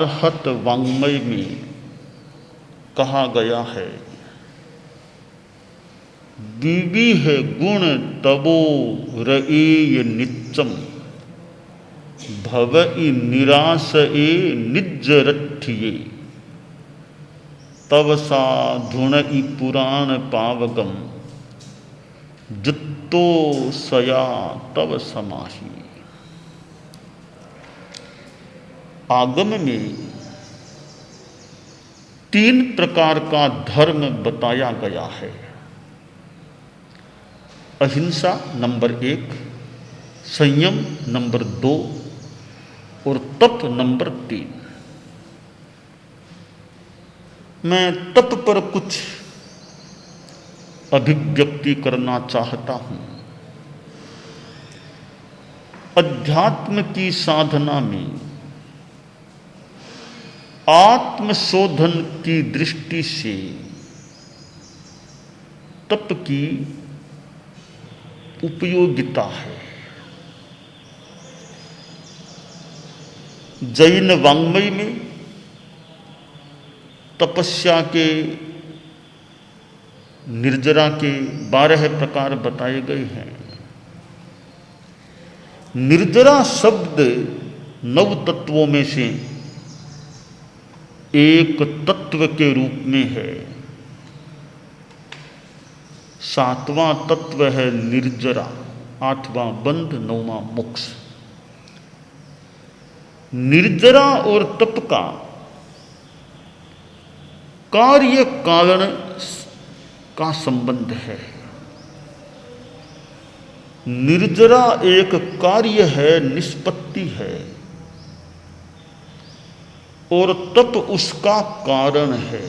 आर्हत वाङ्मय में कहा गया है, बीबी है गुण तबो रएय नित्यम, भवई निराश ए निज्जरठिये, तव साधुण ई पुराण पावगम, जुत्तो सया तव समाही। आगम में 3 प्रकार का धर्म बताया गया है। अहिंसा नंबर 1, संयम नंबर 2 और तप नंबर 3। मैं तप पर कुछ अभिव्यक्ति करना चाहता हूं। अध्यात्म की साधना में आत्मशोधन की दृष्टि से तप की उपयोगिता है। जैन वाङ्मय में तपस्या के निर्जरा के 12 प्रकार बताए गए हैं। निर्जरा शब्द 9 तत्वों में से एक तत्व के रूप में है। 7वां तत्व है निर्जरा, 8वां बंध, 9वां मोक्ष। निर्जरा और तप का कार्य कारण का संबंध है। निर्जरा एक कार्य है, निष्पत्ति है, और तप उसका कारण है,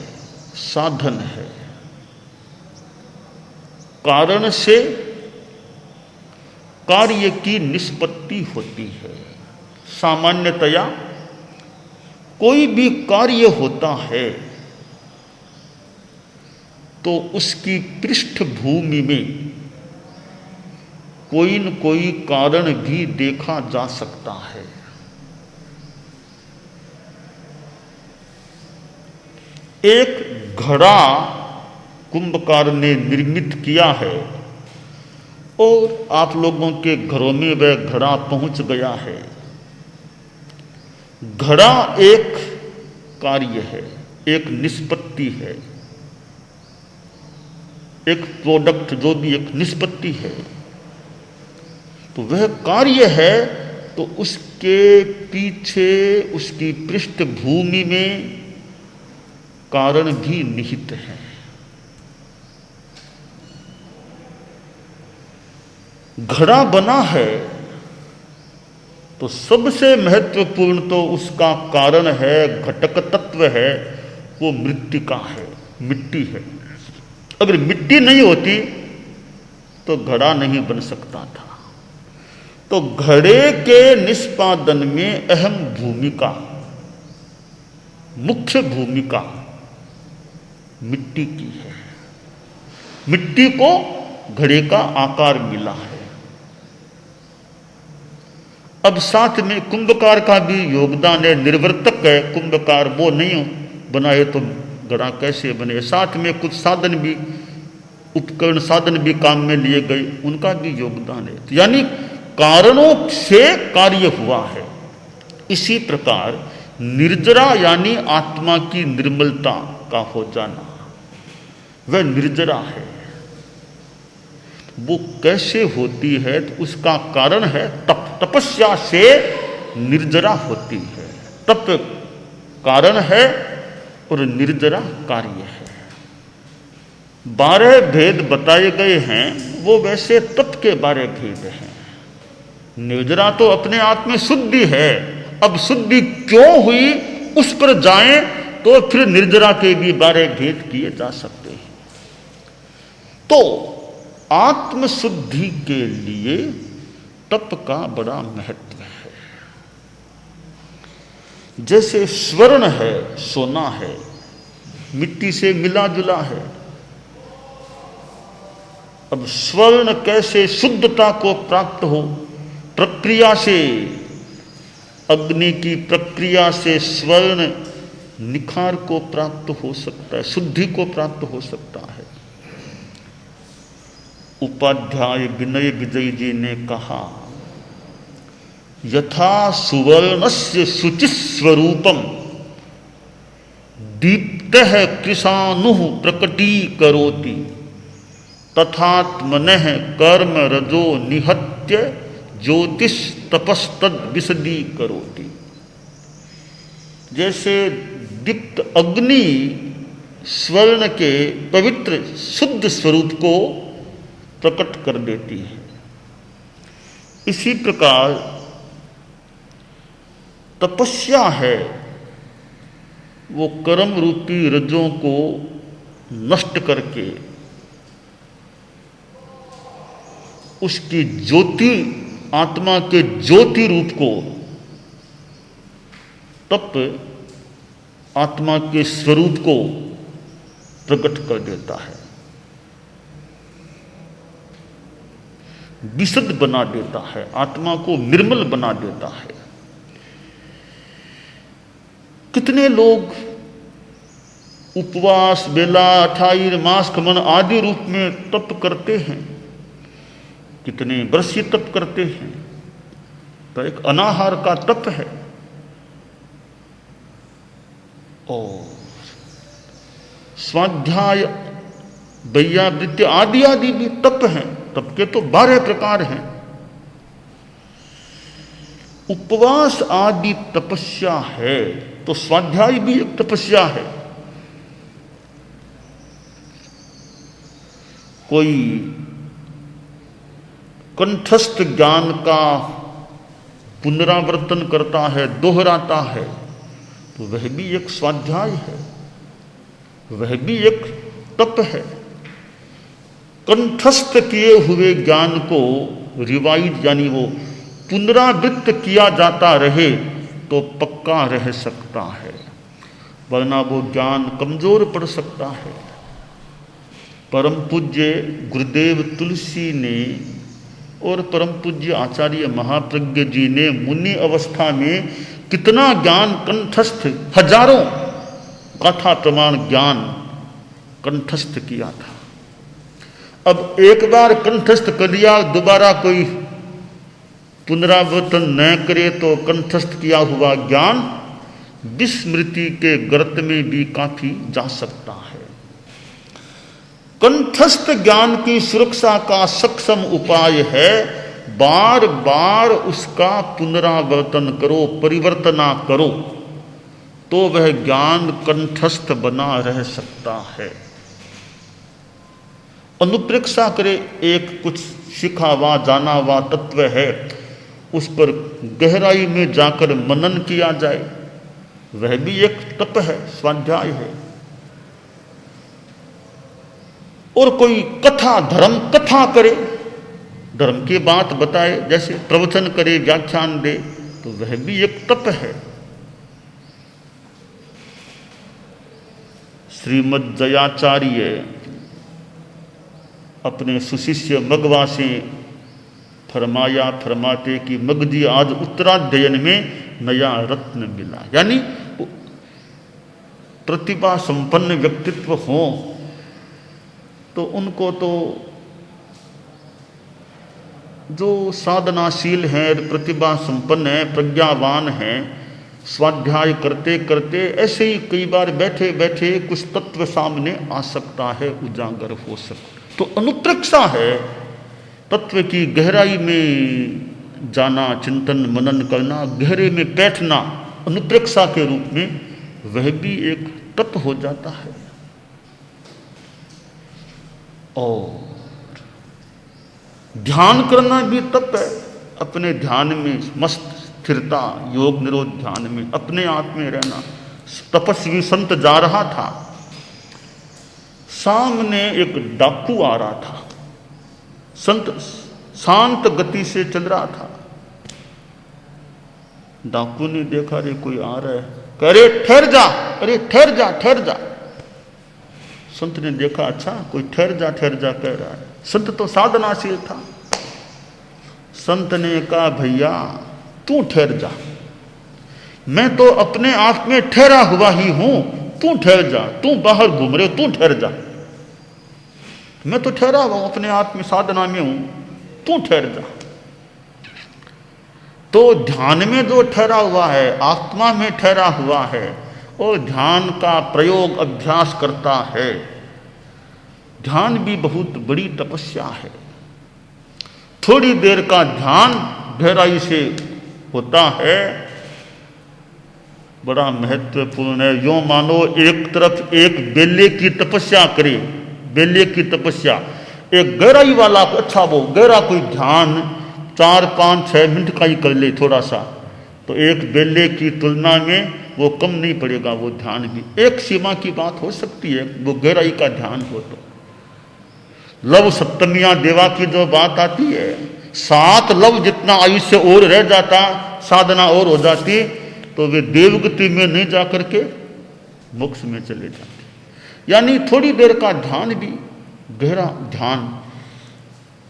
साधन है। कारण से कार्य की निष्पत्ति होती है। सामान्यतया कोई भी कार्य होता है तो उसकी पृष्ठभूमि में कोई न कोई कारण भी देखा जा सकता है। एक घड़ा कुंभकार ने निर्मित किया है और आप लोगों के घरों में वह घड़ा पहुंच गया है। घड़ा एक कार्य है, एक निष्पत्ति है, एक प्रोडक्ट, जो भी एक निष्पत्ति है। तो वह कार्य है, तो उसके पीछे, उसकी पृष्ठभूमि में कारण भी निहित है। घड़ा बना है तो सबसे महत्वपूर्ण तो उसका कारण है, घटक तत्व है, वो मृत्तिका है, मिट्टी है। अगर मिट्टी नहीं होती तो घड़ा नहीं बन सकता था। तो घड़े के निष्पादन में अहम भूमिका, मुख्य भूमिका मिट्टी की है। मिट्टी को घड़े का आकार मिला है। अब साथ में कुंभकार का भी योगदान है, निर्वर्तक है। कुंभकार वो नहीं बनाए तो घड़ा कैसे बने। साथ में कुछ साधन भी, उपकरण साधन भी काम में लिए गए, उनका भी योगदान है। तो यानी कारणों से कार्य हुआ है। इसी प्रकार निर्जरा यानी आत्मा की निर्मलता का हो जाना, वह निर्जरा है। वो कैसे होती है तो उसका कारण है तप। तपस्या से निर्जरा होती है। तप कारण है और निर्जरा कार्य है। 12 भेद बताए गए हैं, वो वैसे तप के 12 भेद हैं। निर्जरा तो अपने आप में शुद्धि है। अब शुद्धि क्यों हुई उस पर जाएं तो फिर निर्जरा के भी 12 भेद किए जा सकते हैं। तो आत्मशुद्धि के लिए तप का बड़ा महत्व है। जैसे स्वर्ण है, सोना है, मिट्टी से मिला जुला है। अब स्वर्ण कैसे शुद्धता को प्राप्त हो, प्रक्रिया से अग्नि की प्रक्रिया से स्वर्ण निखार को प्राप्त हो सकता है, शुद्धि को प्राप्त हो सकता है। उपाध्याय विनय विजय जी ने कहा, यथा सुवर्णस्य शुचिस्वरूपम दीप्तः कृशानुः प्रकटीकरोति तथात्मनः कर्म रजो निहत्य ज्योतिष तपस्तद विशदीकरोति। जैसे दीप्त अग्नि स्वर्ण के पवित्र शुद्ध स्वरूप को प्रकट कर देती है, इसी प्रकार तपस्या है वो कर्म रूपी रजों को नष्ट करके उसकी ज्योति, आत्मा के ज्योति रूप को, तप आत्मा के स्वरूप को प्रकट कर देता है, विशुद्ध बना देता है, आत्मा को निर्मल बना देता है। कितने लोग उपवास, बेला, अठाईर, मास, खमन आदि रूप में तप करते हैं, कितने वर्ष तप करते हैं, तो एक अनाहार का तप है। और स्वाध्याय, वैयावृत्ति आदि आदि भी तप हैं। तप के तो 12 प्रकार हैं। उपवास आदि तपस्या है, तो स्वाध्याय भी एक तपस्या है। कोई कंठस्थ ज्ञान का पुनरावर्तन करता है, दोहराता है, तो वह भी एक स्वाध्याय है, वह भी एक तप है। कंठस्थ किए हुए ज्ञान को रिवाइज यानी वो पुनरावृत्त किया जाता रहे तो पक्का रह सकता है, वरना वो ज्ञान कमजोर पड़ सकता है। परम पूज्य गुरुदेव तुलसी ने और परम पूज्य आचार्य महाप्रज्ञ जी ने मुनि अवस्था में कितना ज्ञान कंठस्थ, हजारों गाथा प्रमाण ज्ञान कंठस्थ किया था। अब एक बार कंठस्थ कर लिया, दोबारा कोई पुनरावर्तन न करे तो कंठस्थ किया हुआ ज्ञान विस्मृति के गर्त में भी काफी जा सकता है। कंठस्थ ज्ञान की सुरक्षा का सक्षम उपाय है बार बार उसका पुनरावर्तन करो, परिवर्तना करो, तो वह ज्ञान कंठस्थ बना रह सकता है। अनुप्रेक्षा करे, एक कुछ सीखा हुआ जाना हुआ तत्व है, उस पर गहराई में जाकर मनन किया जाए, वह भी एक तप है, स्वाध्याय है। और कोई कथा, धर्म कथा करे, धर्म की बात बताए, जैसे प्रवचन करे, व्याख्यान दे, तो वह भी एक तप है। श्रीमद् जयाचार्य अपने सुशिष्य मगवा से फरमाते कि मग जी आज उत्तराध्ययन में नया रत्न मिला, यानी प्रतिभा संपन्न व्यक्तित्व हो तो उनको तो जो साधनाशील है, प्रतिभा संपन्न है, प्रज्ञावान है, स्वाध्याय करते करते ऐसे ही कई बार बैठे बैठे कुछ तत्व सामने आ सकता है, उजागर हो सकता। तो अनुप्रेक्षा है तत्व की गहराई में जाना, चिंतन मनन करना, गहरे में बैठना, अनुप्रेक्षा के रूप में, वह भी एक तप हो जाता है। और ध्यान करना भी तप है, अपने ध्यान में मस्त स्थिरता, योग निरोध ध्यान में अपने आप में रहना। तपस्वी संत जा रहा था, सामने एक डाकू आ रहा था, संत शांत गति से चल रहा था। डाकू ने देखा, अरे कोई आ रहा है, कह अरे ठहर जा, अरे ठहर जा, ठहर जा। संत ने देखा, अच्छा कोई ठहर जा कह रहा है। संत तो साधनाशील था। संत ने कहा, भैया तू ठहर जा, मैं तो अपने आप में ठहरा हुआ ही हूं, तू ठहर जा, तू बाहर घूम रहे हो, तू ठहर जा। मैं तो ठहरा हुआ हूं, अपने आप में साधना में हूं, तू ठहर जा। तो ध्यान में जो ठहरा हुआ है, आत्मा में ठहरा हुआ है और ध्यान का प्रयोग अभ्यास करता है। ध्यान भी बहुत बड़ी तपस्या है। थोड़ी देर का ध्यान गहराई से होता है, बड़ा महत्वपूर्ण है। यो मानो एक तरफ एक बेले की तपस्या करे, बेले की तपस्या, एक गहराई वाला अच्छा वो गहरा कोई ध्यान 4, 5, 6 मिनट का ही कर ले थोड़ा सा, तो एक बेले की तुलना में वो कम नहीं पड़ेगा। वो ध्यान भी एक सीमा की बात हो सकती है, वो गहराई का ध्यान हो। तो लव सप्तमियां देवा की जो बात आती है, 7 लव जितना आयुष्य और रह जाता, साधना और हो जाती, तो वे देवगति में नहीं जाकर के मोक्ष में चले जाते। यानी थोड़ी देर का ध्यान भी, गहरा ध्यान,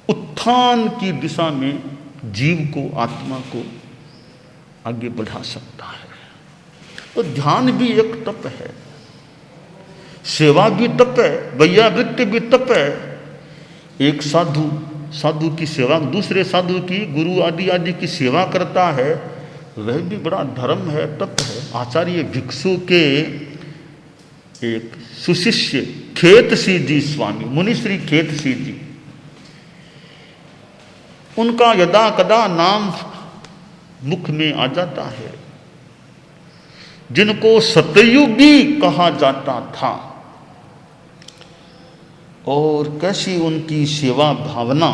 उत्थान की दिशा में जीव को, आत्मा को आगे बढ़ा सकता है। तो ध्यान भी एक तप है, सेवा भी तप है, वैयावृत्ति भी तप है। एक साधु की सेवा, दूसरे साधु की, गुरु आदि आदि की सेवा करता है, वह भी बड़ा धर्म है, तप है। आचार्य भिक्षु के एक सुशिष्य खेतसी जी स्वामी, मुनिश्री खेतसी जी, उनका यदा कदा नाम मुख में आ जाता है, जिनको सतयुगी कहा जाता था। और कैसी उनकी सेवा भावना।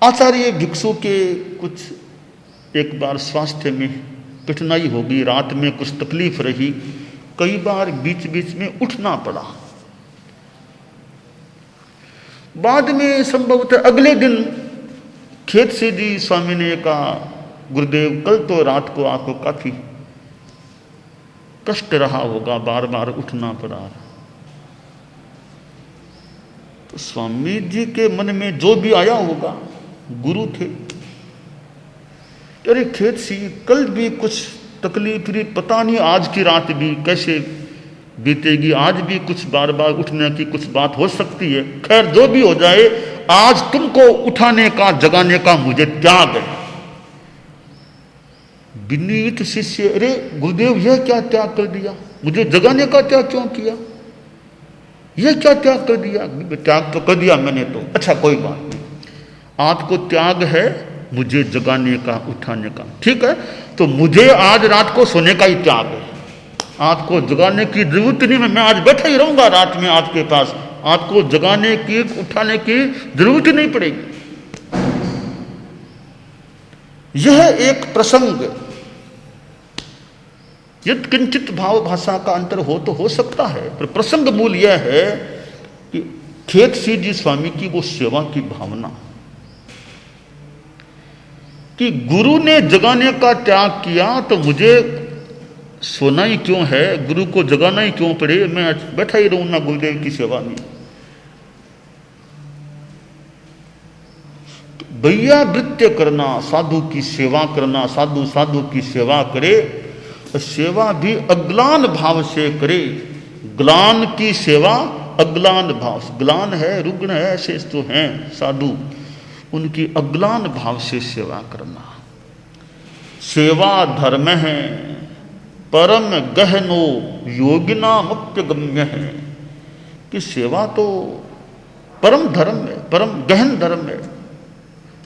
आचार्य भिक्षु के कुछ एक बार स्वास्थ्य में कठिनाई हो गई, रात में कुछ तकलीफ रही, कई बार बीच बीच में उठना पड़ा। बाद में संभवतः अगले दिन खेतसी जी स्वामी ने कहा, गुरुदेव कल तो रात को आपको काफी कष्ट रहा होगा, बार बार उठना पड़ा। तो स्वामी जी के मन में जो भी आया होगा, गुरु थे, अरे खेतसी कल भी कुछ तकलीफ रही, पता नहीं आज की रात भी कैसे बीतेगी, आज भी कुछ बार बार उठने की कुछ बात हो सकती है। खैर जो भी हो जाए, आज तुमको उठाने का, जगाने का मुझे त्याग है। विनीत शिष्य, अरे गुरुदेव यह क्या त्याग कर दिया, मुझे जगाने का त्याग क्यों किया, यह क्या त्याग कर दिया। त्याग तो कर दिया मैंने तो, अच्छा कोई बात नहीं, आपको त्याग है मुझे जगाने का, उठाने का, ठीक है। तो मुझे आज रात को सोने का ही त्याग है, आपको जगाने की जरूरत नहीं, मैं आज बैठा ही रहूंगा रात में आपके पास, आपको जगाने की, उठाने की जरूरत ही नहीं पड़ेगी। यह एक प्रसंग, यद किंचित भाव भाषा का अंतर हो तो हो सकता है, पर प्रसंग मूल यह है कि खेतसी जी स्वामी की वो सेवा की भावना, कि गुरु ने जगाने का त्याग किया तो मुझे सोना ही क्यों है, गुरु को जगाना ही क्यों पड़े, मैं बैठा ही रहूं ना गुरुदेव की सेवा में। वैयावृत्य करना, साधु की सेवा करना, साधु की सेवा करे, सेवा भी अग्लान भाव से करे। ग्लान की सेवा अग्लान भाव से, ग्लान है, रुग्ण है, ऐसे तो हैं साधु, उनकी अग्लान भाव से सेवा करना। सेवा धर्म है, परम गहनो योगिनामप्यगम्य है, कि सेवा तो परम धर्म है, परम गहन धर्म है,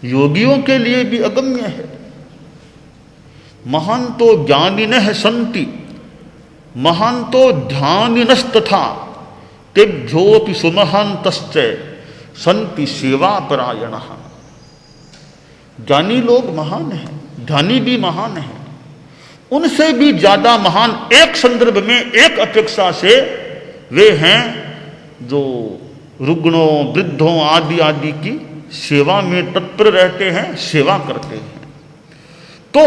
योगियों के लिए भी अगम्य है। महांतो ज्ञानिनः सन्ति, महांतो ध्यानिनस्तथा, तेभ्योऽपि सुमहांतश्च सन्ति सेवापरायणः। ज्ञानी लोग महान हैं, ध्यानी भी महान हैं, उनसे भी ज्यादा महान एक संदर्भ में, एक अपेक्षा से वे हैं जो रुग्णों, वृद्धों आदि आदि की सेवा में तत्पर रहते हैं, सेवा करते हैं। तो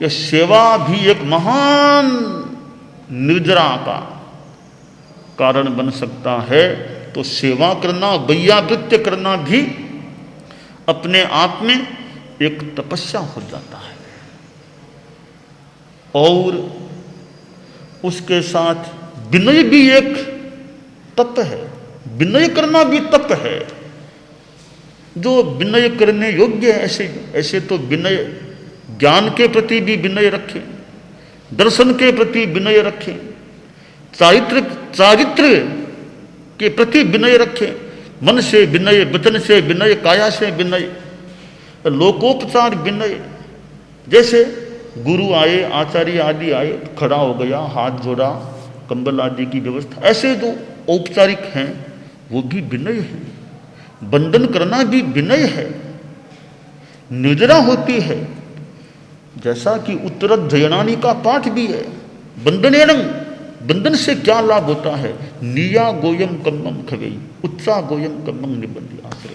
यह सेवा भी एक महान निर्जरा का कारण बन सकता है। तो सेवा करना, वैयावृत्य करना भी अपने आप में एक तपस्या हो जाता है। और उसके साथ विनय भी एक तप है, विनय करना भी तप है। जो विनय करने योग्य है, ऐसे तो विनय, ज्ञान के प्रति भी विनय रखें, दर्शन के प्रति विनय रखें, चारित्र के प्रति विनय रखें, मन से विनय, वचन से विनय, काया से विनय, लोकोपचार विनय। जैसे गुरु आए, आचार्य आदि आए, खड़ा हो गया, हाथ जोड़ा, कंबल आदि की व्यवस्था, ऐसे जो औपचारिक हैं वो भी विनय है। वंदन करना भी विनय है, निर्जरा होती है। जैसा कि उत्तरध्ययनानि का पाठ भी है, वंदनेनं, वंदन से क्या लाभ होता है? निया गोयम कम्मम खवेई, उच्चा गोयम कम्मम निबंधी आश्रय।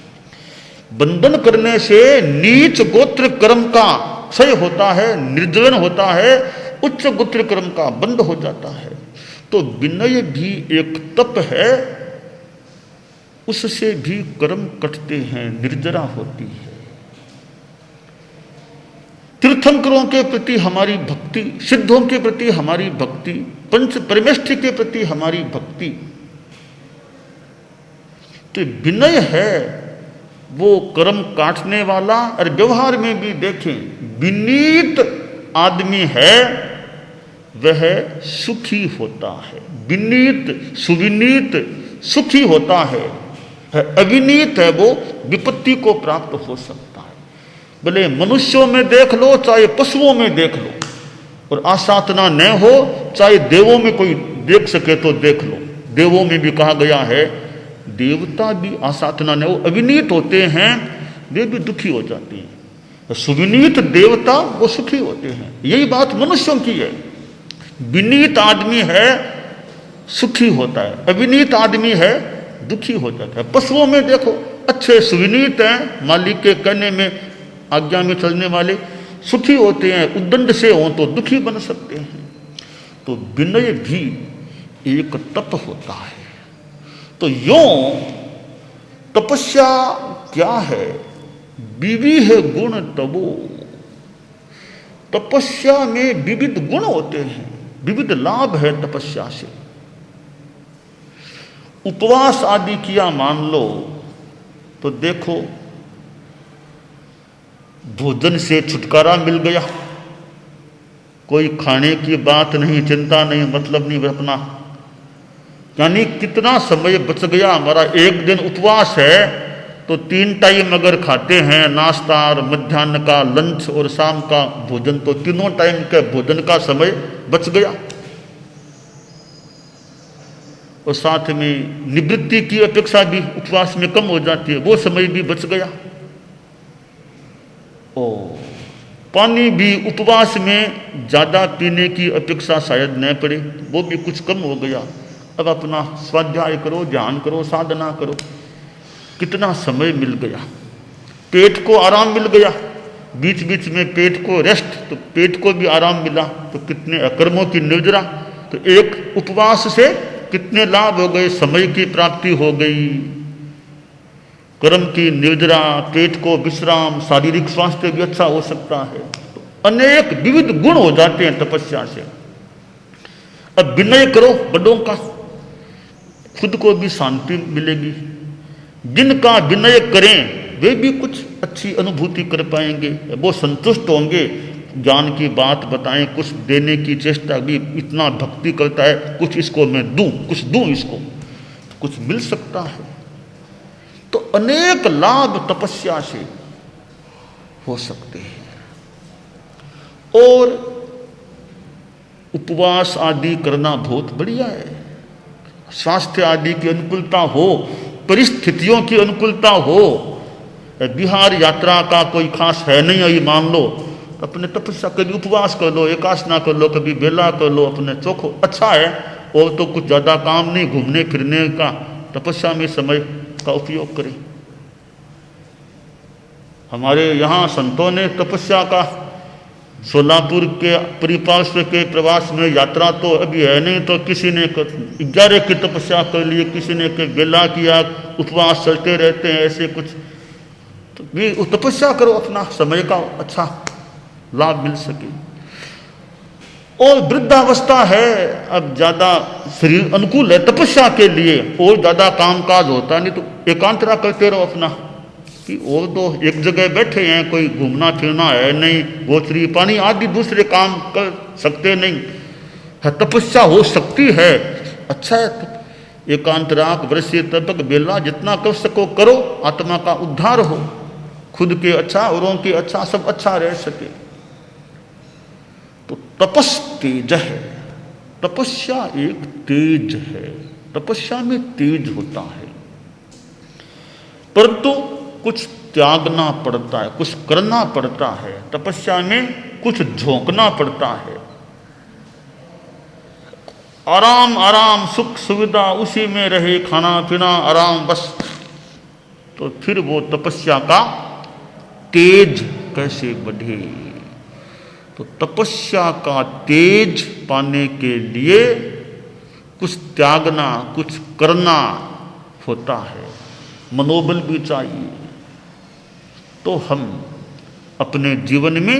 वंदन करने से नीच गोत्र कर्म का क्षय होता है, निर्जलन होता है, उच्च गोत्र कर्म का बंद हो जाता है। तो विनय भी एक तप है, उससे भी कर्म कटते हैं, निर्जरा होती है। तीर्थंकरों के प्रति हमारी भक्ति, सिद्धों के प्रति हमारी भक्ति, पंच परमेष्ठि के प्रति हमारी भक्ति, तो विनय है वो कर्म काटने वाला। और व्यवहार में भी देखें, विनीत आदमी है वह सुखी होता है, विनीत सुविनीत सुखी होता है। अविनीत है वो विपत्ति को प्राप्त हो सकता है। भले मनुष्यों में देख लो, चाहे पशुओं में देख लो, और आसाधना न हो, चाहे देवों में कोई देख सके तो देख लो। देवों में भी कहा गया है, देवता भी आसाधना न हो, अविनीत होते हैं, वे भी दुखी हो जाते हैं। सुविनीत देवता वो सुखी होते हैं। यही बात मनुष्यों की है। विनीत आदमी है सुखी होता है, अविनीत आदमी है दुखी हो जाता है। पशुओं में देखो, अच्छे सुविनीत हैं, मालिक के कहने में, आज्ञा में चलने वाले सुखी होते हैं, उद्दंड से हो तो दुखी बन सकते हैं। तो विनय भी एक तप होता है। तो यों तपस्या क्या है? विविध गुण तबो। तपस्या में विविध गुण होते हैं, विविध लाभ है तपस्या से। उपवास आदि किया मान लो तो देखो, भोजन से छुटकारा मिल गया, कोई खाने की बात नहीं, चिंता नहीं, मतलब नहीं अपना, यानी कितना समय बच गया हमारा। एक दिन उपवास है तो 3 टाइम अगर खाते हैं, नाश्ता और मध्याह्न का लंच और शाम का भोजन, तो तीनों टाइम के भोजन का समय बच गया। और साथ में निवृत्ति की अपेक्षा भी उपवास में कम हो जाती है, वो समय भी बच गया। और पानी भी उपवास में ज़्यादा पीने की अपेक्षा शायद न पड़े, वो भी कुछ कम हो गया। अब अपना स्वाध्याय करो, ध्यान करो, साधना करो, कितना समय मिल गया। पेट को आराम मिल गया, बीच बीच में पेट को रेस्ट, तो पेट को भी आराम मिला, तो कितने अकर्मों की निर्जरा। तो एक उपवास से कितने लाभ हो गए, समय की प्राप्ति हो गई, कर्म की निर्जरा, पेट को विश्राम, शारीरिक स्वास्थ्य भी अच्छा हो सकता है। तो अनेक विविध गुण हो जाते हैं तपस्या से। अब विनय करो बड़ों का, खुद को भी शांति मिलेगी। जिनका विनय करें वे भी कुछ अच्छी अनुभूति कर पाएंगे, वो संतुष्ट होंगे। ज्ञान की बात बताएं, कुछ देने की चेष्टा भी, इतना भक्ति करता है, कुछ इसको मैं दूं, कुछ दूं इसको, तो कुछ मिल सकता है। तो अनेक लाभ तपस्या से हो सकते हैं। और उपवास आदि करना बहुत बढ़िया है। स्वास्थ्य आदि की अनुकूलता हो, परिस्थितियों की अनुकूलता हो। बिहार यात्रा का कोई खास है नहीं, ये मान लो, अपने तपस्या कभी उपवास कर लो, एकासना कर लो, कभी बेला कर लो, अपने चोखो, अच्छा है। और तो कुछ ज़्यादा काम नहीं, घूमने फिरने का, तपस्या में समय का उपयोग करें। हमारे यहाँ संतों ने तपस्या का, सोलापुर के परिपार्श्व के प्रवास में यात्रा तो अभी है नहीं, तो किसी ने 11 की तपस्या कर ली, किसी ने बेला किया, उपवास चलते रहते हैं, ऐसे कुछ। तो भी तपस्या करो, अपना समय का अच्छा लाभ मिल सके। और वृद्धावस्था है, अब ज्यादा शरीर अनुकूल है तपस्या के लिए, और ज्यादा कामकाज होता नहीं, तो एकांतरा करते रहो अपना, कि और तो एक जगह बैठे हैं, कोई घूमना फिरना है नहीं, गोचरी पानी आदि दूसरे काम कर सकते नहीं है, तपस्या हो सकती है, अच्छा है। तो एकांतराक वृश्य तपक बेला जितना कर सको करो, आत्मा का उद्धार हो, खुद के अच्छा औरों के अच्छा, सब अच्छा रह सके। तो तपस तेज है, तपस्या एक तेज है, तपस्या में तेज होता है, परंतु कुछ त्यागना पड़ता है, कुछ करना पड़ता है, तपस्या में कुछ झोंकना पड़ता है। आराम आराम सुख सुविधा उसी में रहे, खाना पीना आराम बस, तो फिर वो तपस्या का तेज कैसे बढ़े। तो तपस्या का तेज पाने के लिए कुछ त्यागना, कुछ करना होता है, मनोबल भी चाहिए। तो हम अपने जीवन में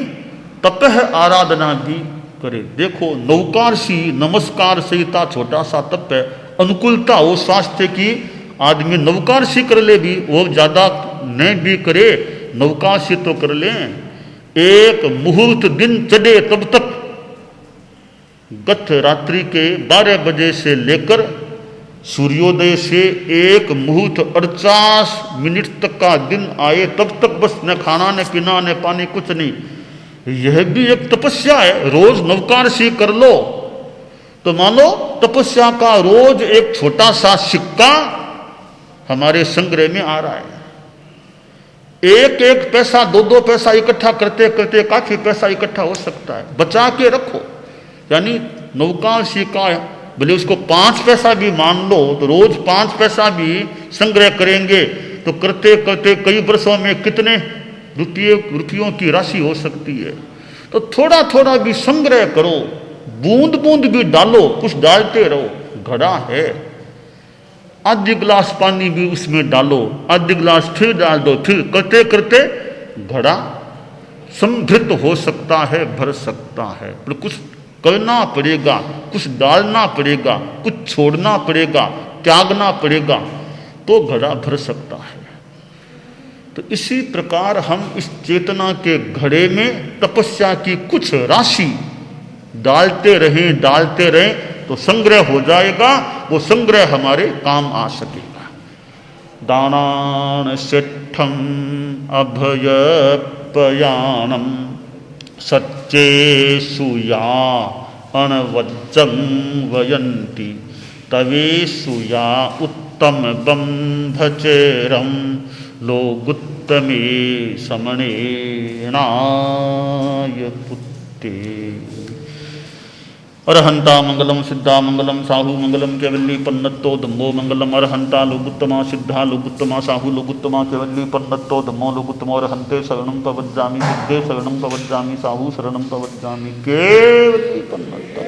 तपह आराधना भी करें। देखो नौकारसी नमस्कार सहिता छोटा सा तप है, अनुकूलता हो स्वास्थ्य की, आदमी नौकारसी कर ले भी, वो ज्यादा नहीं भी करे, नौकारसी तो कर ले। एक मुहूर्त दिन चढ़े तब तक, गत रात्रि के 12 बजे से लेकर सूर्योदय से एक मुहूर्त 48 मिनट तक का दिन आए तब तक बस न खाना न पीना न पानी, कुछ नहीं। यह भी एक तपस्या है। रोज नवकारसी कर लो तो मानो तपस्या का रोज एक छोटा सा सिक्का हमारे संग्रह में आ रहा है। एक एक पैसा, दो दो पैसा इकट्ठा करते करते काफी पैसा इकट्ठा हो सकता है, बचा के रखो। यानी नवकारसी का भले उसको 5 पैसा भी मान लो, तो रोज 5 पैसा भी संग्रह करेंगे तो करते करते कई वर्षों में कितने रुपयों की राशि हो सकती है। तो थोड़ा थोड़ा भी संग्रह करो, बूंद बूंद भी डालो, कुछ डालते रहो। घड़ा है, आधी गिलास पानी भी उसमें डालो, आधी गिलास फिर डाल दो, फिर करते करते घड़ा समृद्ध हो सकता है, भर सकता है। पर कुछ करना पड़ेगा, कुछ डालना पड़ेगा, कुछ छोड़ना पड़ेगा, त्यागना पड़ेगा, तो घड़ा भर सकता है। तो इसी प्रकार हम इस चेतना के घड़े में तपस्या की कुछ राशि डालते रहें तो संग्रह हो जाएगा, वो संग्रह हमारे काम आ सकेगा। दानान सिद्धम अभयपयानम सच्चे सुया अनवज्जं वयन्ति तवे सुया उत्तम बंभचेरम लोगुत्तमे समणेनाय पुत्ते। अरहंता मंगलम सिद्धा मंगलम साहू मंगलम केवल्ली पन्नत्तो धम्मो मंगलम। अरहंता लोगुत्तमा सिद्धा लोगुत्तमा साहू लोगुत्तमा केवल्ली पन्नत्तो धम्मो लोगुत्तमो। अरहंते शरणं प्रवज्जामि सिद्धे शरणं प्रवज्जामि साहू शरणं प्रवज्जामि केवल्ली पन्नत्तो।